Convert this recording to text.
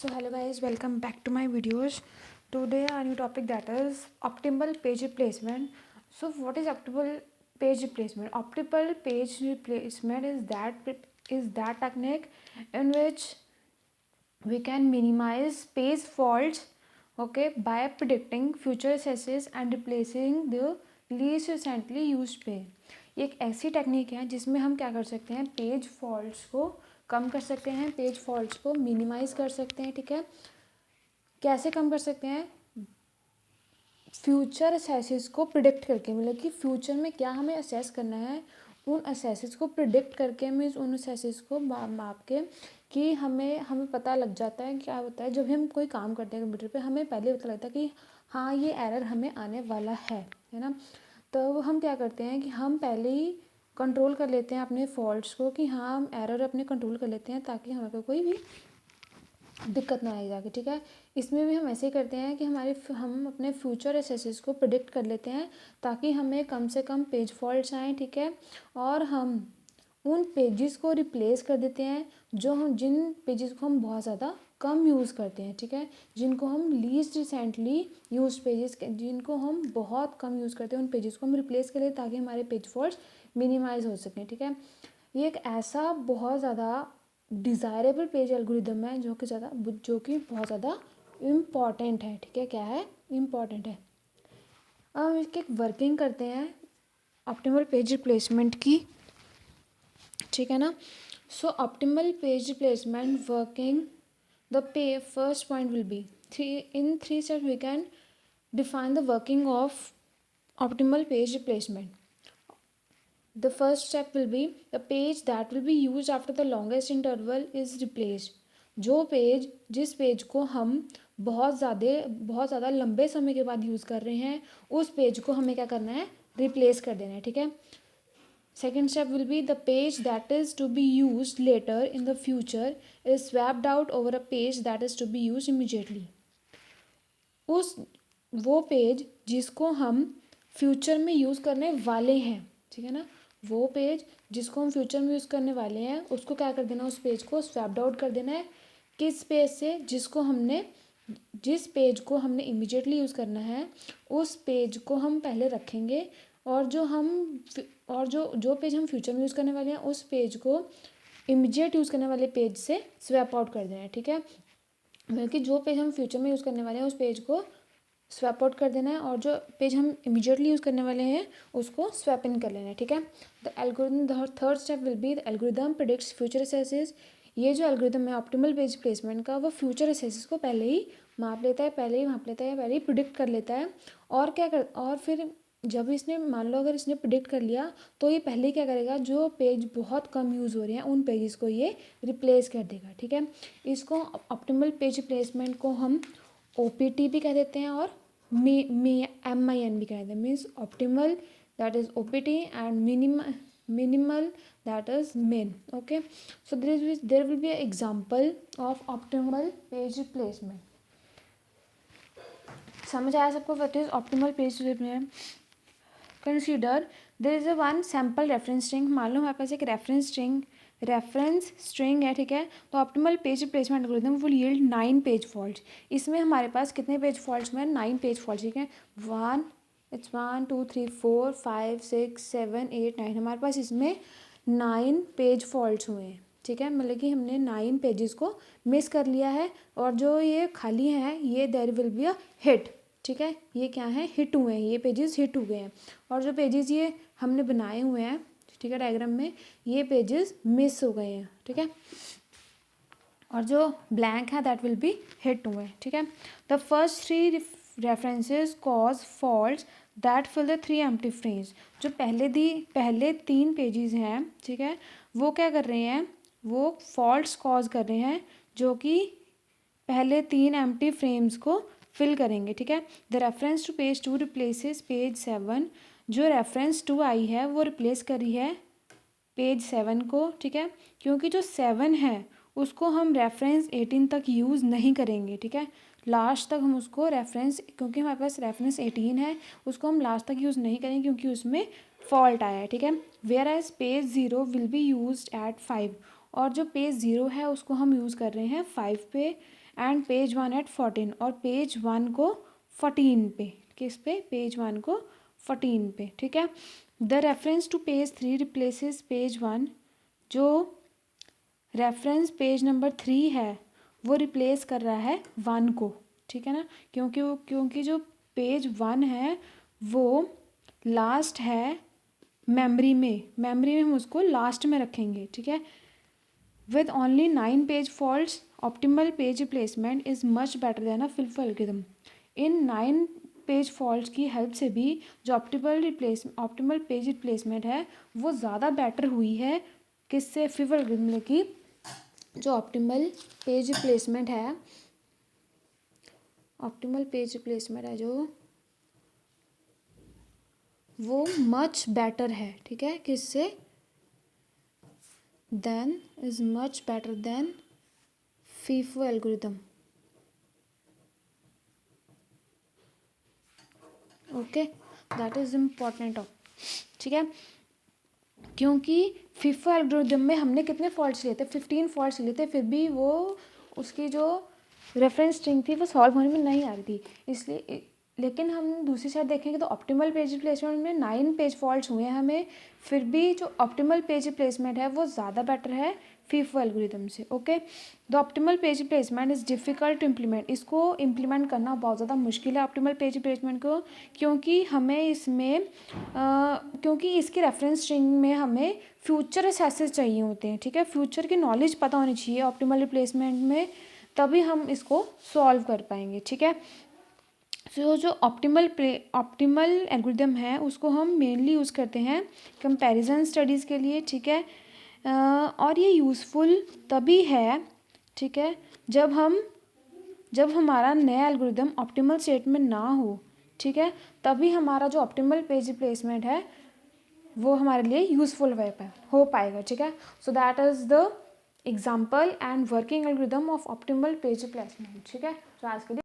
So hello guys, welcome back to my videos. Today our new topic that is optimal page replacement. So what is optimal page replacement? Optimal page replacement is that technique in which we can minimize page faults, okay, by predicting future accesses and replacing the least recently used page. ये एक ऐसी technique है जिसमें हम क्या कर सकते हैं, पेज फॉल्ट्स को कम कर सकते हैं, पेज फॉल्ट्स को मिनिमाइज कर सकते हैं. ठीक है, कैसे कम कर सकते हैं? फ्यूचर असेसिस को प्रिडिक्ट करके, मतलब कि फ्यूचर में क्या हमें असेस करना है, उन असेसिस को प्रिडिक्ट करके, मीन्स उन असेसिस को माप के, कि हमें पता लग जाता है. क्या होता है, जब हम कोई काम करते हैं कंप्यूटर पे, हमें पहले पता लगता है कि हाँ ये एरर हमें आने वाला है ना. तो हम क्या करते हैं कि हम पहले ही कंट्रोल कर लेते हैं अपने फॉल्ट्स को, कि हाँ हम एरर अपने कंट्रोल कर लेते हैं ताकि हमें कोई भी दिक्कत ना आई जाके. ठीक है, इसमें भी हम ऐसे ही करते हैं कि हम अपने फ्यूचर असेसिस को प्रिडिक्ट कर लेते हैं ताकि हमें कम से कम पेज फॉल्ट्स आएँ. ठीक है, और हम उन पेजेस को रिप्लेस कर देते हैं जिन पेजेस को हम बहुत ज़्यादा कम यूज़ करते हैं. ठीक है, जिनको हम लीस्ट रिसेंटली यूज पेजेस, जिनको हम बहुत कम यूज़ करते हैं, उन पेजेस को हम रिप्लेस करें ताकि हमारे पेज फॉल्ट्स मिनिमाइज हो सकें. ठीक है, ये एक ऐसा बहुत ज़्यादा डिज़ायरेबल पेज एल्गोरिदम है जो कि बहुत ज़्यादा इम्पॉर्टेंट है. ठीक है, क्या है, इम्पॉर्टेंट है. अब हम इसकी एक वर्किंग करते हैं ऑप्टिमल पेज रिप्लेसमेंट की. ठीक है ना. So optimal page replacement working, the first point will be three steps we can define the working of optimal page replacement. The first step will be the page that will be used after the longest interval is replaced. जिस page को हम बहुत ज़्यादा लंबे समय के बाद use कर रहे हैं, उस पेज को हमें क्या करना है, रिप्लेस कर देना है. ठीक है. Second step will be the page that is to be used later in the future is swapped out over a page that is to be used immediately. वो पेज जिसको हम फ्यूचर में यूज़ करने वाले हैं, ठीक है ना, वो पेज जिसको हम फ्यूचर में यूज़ करने वाले हैं, उसको क्या कर देना, उस पेज को स्वैप्ड आउट कर देना है. किस पेज से? जिस पेज को हमने इमीडिएटली यूज़ करना है, उस पेज को हम पहले रखेंगे, और जो पेज हम फ्यूचर में यूज़ करने वाले हैं, उस पेज को इमीडिएट यूज़ करने वाले पेज से स्वैप आउट कर देना है. ठीक है, बल्कि जो पेज हम फ्यूचर में यूज़ करने वाले हैं, उस पेज को स्वैप आउट कर देना है, और जो पेज हम इमीडिएटली यूज़ करने वाले हैं, उसको स्वैप इन कर लेना है. ठीक है. The third step will be the algorithm predicts future accesses. ये जो एल्गोरिदम है ऑप्टिमल पेज प्लेसमेंट का, वो फ्यूचर असेसिस को पहले ही माप लेता है, पहले ही प्रिडिक्ट कर लेता है. और फिर जब इसने, मान लो अगर इसने प्रिडिक्ट कर लिया, तो ये पहले क्या करेगा, जो पेज बहुत कम यूज़ हो रहे हैं उन पेजेस को ये रिप्लेस कर देगा. ठीक है, इसको ऑप्टिमल पेज रिप्लेसमेंट को हम OPT भी कह देते हैं और MIN भी कह देते हैं. Means optimal that is OPT and minimal that is min. Okay, so there will be example of optimal page replacement. समझ आया सबको what is optimal page replacement? Consider there is one sample reference string. मान लो हमारे पास एक reference string है. ठीक है, तो optimal page replacement algorithm will yield 9 page fault. इसमें हमारे पास कितने पेज फॉल्ट्स में? 9 पेज फॉल्ट. ठीक है, 1 2 3 4 5 6 7 8 9, हमारे पास इसमें 9 पेज फॉल्ट्स हुए हैं. ठीक है, मतलब कि हमने 9 पेजेस को मिस कर लिया है, और जो ये खाली हैं, ये there will be a hit. ठीक है, ये क्या है, हिट हुए हैं, ये पेजेस हिट हुए हैं. और जो पेजेस ये हमने बनाए हुए हैं, ठीक है, डायग्राम में, ये पेजेस मिस हो गए हैं. ठीक है, और जो ब्लैंक है दैट विल बी हिट हुए हैं. ठीक है, the first 3 references cause faults that fill the 3 empty frames. जो पहले 3 पेजेस हैं, ठीक है, वो क्या कर रहे हैं, वो फॉल्ट्स कॉज कर रहे हैं जो कि पहले 3 एम्प्टी फ्रेम्स को फिल करेंगे. ठीक है, the reference to page 2 replaces page 7. जो रेफरेंस 2 आई है वो रिप्लेस करी है पेज 7 को. ठीक है, क्योंकि जो 7 है उसको हम रेफरेंस 18 तक यूज़ नहीं करेंगे. ठीक है, लास्ट तक हम उसको क्योंकि हमारे पास रेफरेंस 18 है, उसको हम लास्ट तक यूज़ नहीं करेंगे क्योंकि उसमें फॉल्ट आया है. ठीक है, whereas page 0 will be use at 5. और जो पेज 0 है उसको हम यूज़ कर रहे हैं 5 पे एंड पेज 1 एट 14 और पेज 1 को 14 पे। किस पे? पेज 1 को 14 पे, ठीक है। The reference to page 3 replaces page 1। जो रेफरेंस पेज नंबर 3 है वो रिप्लेस कर रहा है 1 को, ठीक है ना, क्योंकि जो पेज 1 है वो लास्ट है मेमोरी में हम उसको लास्ट में रखेंगे, ठीक है। With only 9 page faults optimal page replacement is much better than a फिल्फो एल्गोरिथम। इन 9 पेज फॉल्ट्स की हेल्प से भी जो ऑप्टिमल पेज रिप्लेसमेंट है वो ज़्यादा बेटर हुई है किससे? फिल्फो एल्गोरिथम की। जो ऑप्टिमल पेज रिप्लेसमेंट है जो वो मच बेटर है, ठीक है, किससे? Is much better then FIFO algorithm. Okay, that is important, ठीक है। क्योंकि FIFO एल्गोरिथम में हमने कितने फॉल्ट्स लिए थे? 15 फॉल्ट्स लिए थे, फिर भी वो उसकी जो रेफरेंस स्ट्रिंग थी वो सॉल्व होने में नहीं आ रही थी। इसलिए लेकिन हम दूसरी साइड देखेंगे तो ऑप्टिमल पेज रिप्लेसमेंट में 9 पेज फॉल्ट्स हुए हैं हमें, फिर भी जो ऑप्टिमल पेज रिप्लेसमेंट है वो ज़्यादा बेटर है FIFO एल्गोरिथम से। Okay, the optimal page replacement is difficult to implement. इसको इम्प्लीमेंट करना बहुत ज़्यादा मुश्किल है ऑप्टिमल पेज रिप्लेसमेंट को, क्योंकि हमें इसमें क्योंकि इसकी रेफरेंस स्ट्रिंग में हमें फ्यूचर असेसेस चाहिए होते हैं, ठीक है। फ्यूचर की नॉलेज पता होनी चाहिए ऑप्टिमल रिप्लेसमेंट में, तभी हम इसको सॉल्व कर पाएंगे, ठीक है। सो जो ऑप्टिमल एल्गोरिथम है उसको हम मेनली यूज़ करते हैं कंपैरिजन स्टडीज़ के लिए, ठीक है। और ये यूज़फुल तभी है, ठीक है, जब हमारा नया एल्गोरिथम ऑप्टिमल स्टेट में ना हो, ठीक है, तभी हमारा जो ऑप्टिमल पेज रिप्लेसमेंट है वो हमारे लिए यूज़फुल हो पाएगा, ठीक है। So that is the example and working algorithm of optimal page replacement, ठीक है। तो आज के लिए